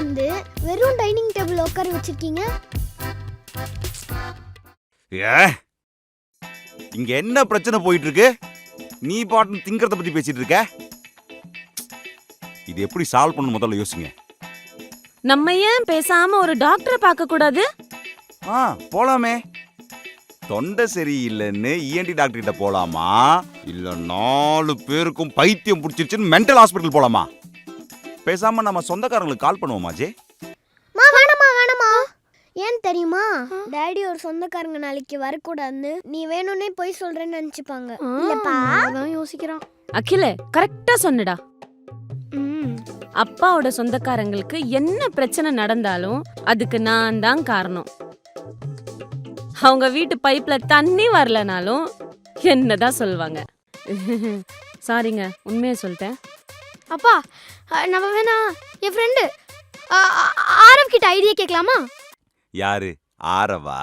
வந்து வெறும் dining table உட்கார வச்சிருக்கீங்க? இங்க என்ன பிரச்சனை போயிட்டு இருக்கு? நீ பாட்டு திங்கறத பத்தி பேசிட்டு இருக்க. இது எப்படி சால்வ் பண்ணணும் முதல்ல யோசிங்க. நம்ம ஏன் பேசாம ஒரு டாக்டரை பார்க்க கூடாது? போலாமே. தொண்டை சரியில்லைன்னு இஎன்டி டாக்டர் கிட்ட போலாமா, இல்ல 4 பேருக்கும் பைத்தியம் பிடிச்சிருச்சுன்னு மென்டல் ஹாஸ்பிட்டல் போலாமா? பேசாம நம்ம சொந்தக்காரங்களுக்கு கால் பண்ணுவோமா ஜே? வேணாமா. ஏன் தெரியுமா? டாடி ஒரு சொந்தக்காரங்க நாளைக்கு வரக்கூடாதுன்னு நீ வேணும்னே போய் சொல்றேன்னு நினைச்சுப்பாங்க. இல்லப்பா அதான் யோசிக்கிறான். அகிலே கரெக்டா சொன்னடா. அப்பாவோட சொந்தக்காரங்களுக்கு என்ன பிரச்சனை நடந்தாலும் அதுக்கு நான் தான் காரணம். அவங்க வீட்டு பைப்ல தண்ணி வரலனாலும் என்னதான் சொல்லுவாங்க. சாரிங்க, உண்மையை சொல்லிட்டேன். அப்பா நம்ம வேணா என் ஃப்ரெண்டு ஆரவ் கிட்ட ஐடியா கேட்கலாமா? யாரு? ஆரவா?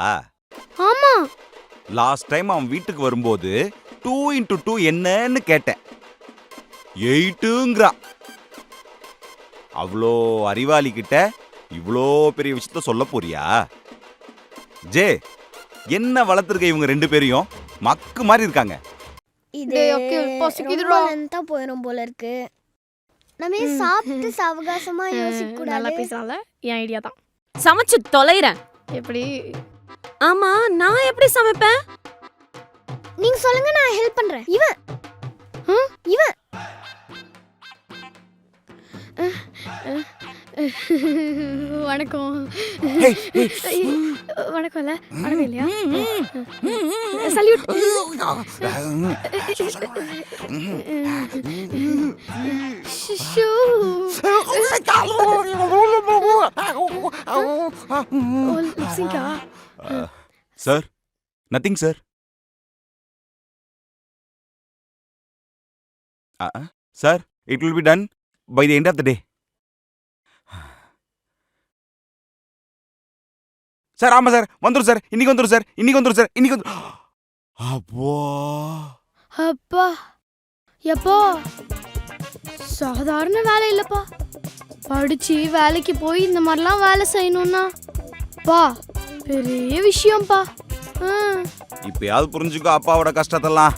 ஆமா. லாஸ்ட் டைம் அவன் வீட்டுக்கு வரும்போது 2x2 என்னன்னு கேட்டேன். 8ங்கறா. அவ்வளோ அறிவாளி கிட்ட இவ்வளோ பெரிய விஷயத்த சொல்ல போறியா? ஜே, என்ன வளர்த்துருக்க இவங்க 2 பேரையும்? மக்கு மாதிரி இருக்காங்க. இது லென்த்தா போயிடும் போல இருக்கு. நம்ம சாப்பிட்டு சாவகாசமா யோசிக்க கூடாது. நல்லா பேசல. என் ஐடியா தான். சமைச்சு தொலைறேன். எப்படி? ஆமா, நான் எப்படி சமைப்பேன்? நீங்க சொல்லுங்க, நான் ஹெல்ப் பண்றேன். இவன் வணக்கம். வணக்கம்ல. வணக்கம் இல்லையா? Salute. Sir, nothing sir. Sir, it will be done by the end of the day. Sir, ஆமா சார், வந்துரும் சார். இன்னைக்கு வந்துரும் சார். அப்பா எப்போ சாதாரண வேலை இல்லப்பா. படிச்சு வேலைக்கு போய் இந்த மாதிரிலாம் வேலை செய்யணும்னா பா பெரிய விஷயம்ப்பா. இப்பயாவது புரிஞ்சுக்கோ அப்பாவோட கஷ்டத்தெல்லாம்.